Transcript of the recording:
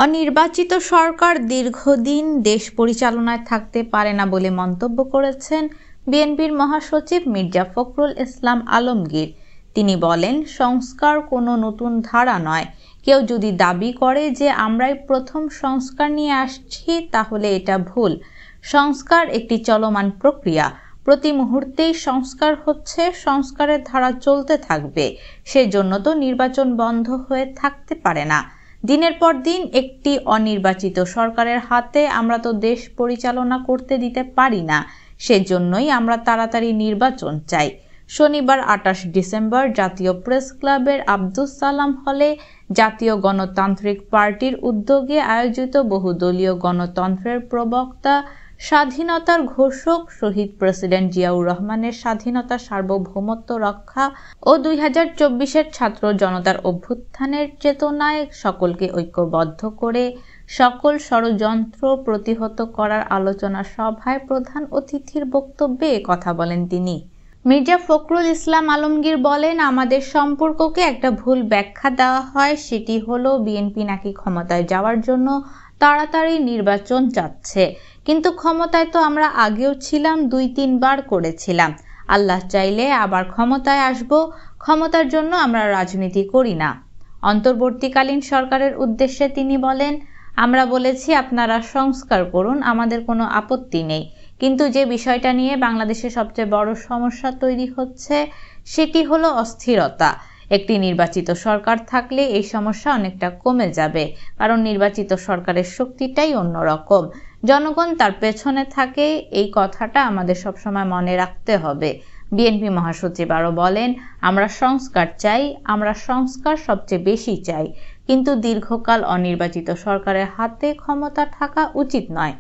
অনির্বাচিত সরকার দীর্ঘদিন দেশ পরিচালনায় থাকতে পারে না বলে মন্তব্য করেছেন বিএনপির মহাসচিব মির্জা ফখরুল ইসলাম আলমগীর। তিনি বলেন, সংস্কার কোনো নতুন ধারা নয়। কেউ যদি দাবি করে যে আমরাই প্রথম সংস্কার নিয়ে আসছি, তাহলে এটা ভুল। সংস্কার একটি চলমান প্রক্রিয়া। প্রতি মুহূর্তেই সংস্কার হচ্ছে, সংস্কারের ধারা চলতে থাকবে। সেজন্য তো নির্বাচন বন্ধ হয়ে থাকতে পারে না। দিনের পর দিন একটি অনির্বাচিত সরকারের হাতে আমরা তো দেশ পরিচালনা করতে দিতে পারি না। সেজন্যই আমরা তাড়াতাড়ি নির্বাচন চাই। শনিবার ২৮ ডিসেম্বর জাতীয় প্রেস ক্লাবের আব্দুস সালাম হলে জাতীয় গণতান্ত্রিক পার্টির উদ্যোগে আয়োজিত বহুদলীয় গণতন্ত্রের প্রবক্তা, স্বাধীনতার ঘোষক শহীদ প্রেসিডেন্ট জিয়াউর রহমানের স্বাধীনতা সার্বভৌমত্ব রক্ষা ও ২০২৪-এর ছাত্র জনতার অভ্যুত্থানের চেতনায় সকলকে ঐক্যবদ্ধ করে সকল ষড়যন্ত্র প্রতিহত করার আলোচনা সভায় প্রধান অতিথির বক্তব্যে কথা বলেন তিনি। মির্জা ফখরুল ইসলাম আলমগীর বলেন, আমাদের সম্পর্ককে একটা ভুল ব্যাখ্যা দেওয়া হয়। সেটি হলো বিএনপি নাকি ক্ষমতায় যাওয়ার জন্য তাড়াতাড়ি নির্বাচন চাচ্ছে। কিন্তু ক্ষমতায় তো আমরা আগেও ছিলাম, ২-৩ বার করেছিলাম। আল্লাহ চাইলে আবার ক্ষমতায় আসব। ক্ষমতার জন্য আমরা রাজনীতি করি না। অন্তর্বর্তীকালীন সরকারের উদ্দেশ্যে তিনি বলেন, আমরা বলেছি আপনারা সংস্কার করুন, আমাদের কোনো আপত্তি নেই। কিন্তু যে বিষয়টা নিয়ে বাংলাদেশে সবচেয়ে বড় সমস্যা তৈরি হচ্ছে সেটি হলো অস্থিরতা। একটি নির্বাচিত সরকার থাকলে এই সমস্যা অনেকটা কমে যাবে, কারণ নির্বাচিত সরকারের শক্তিটাই অন্যরকম। জনগণ তার পেছনে থাকে, এই কথাটা আমাদের সবসময় মনে রাখতে হবে। বিএনপি মহাসচিব আরও বলেন, আমরা সংস্কার চাই, আমরা সংস্কার সবচেয়ে বেশি চাই, কিন্তু দীর্ঘকাল অনির্বাচিত সরকারের হাতে ক্ষমতা থাকা উচিত নয়।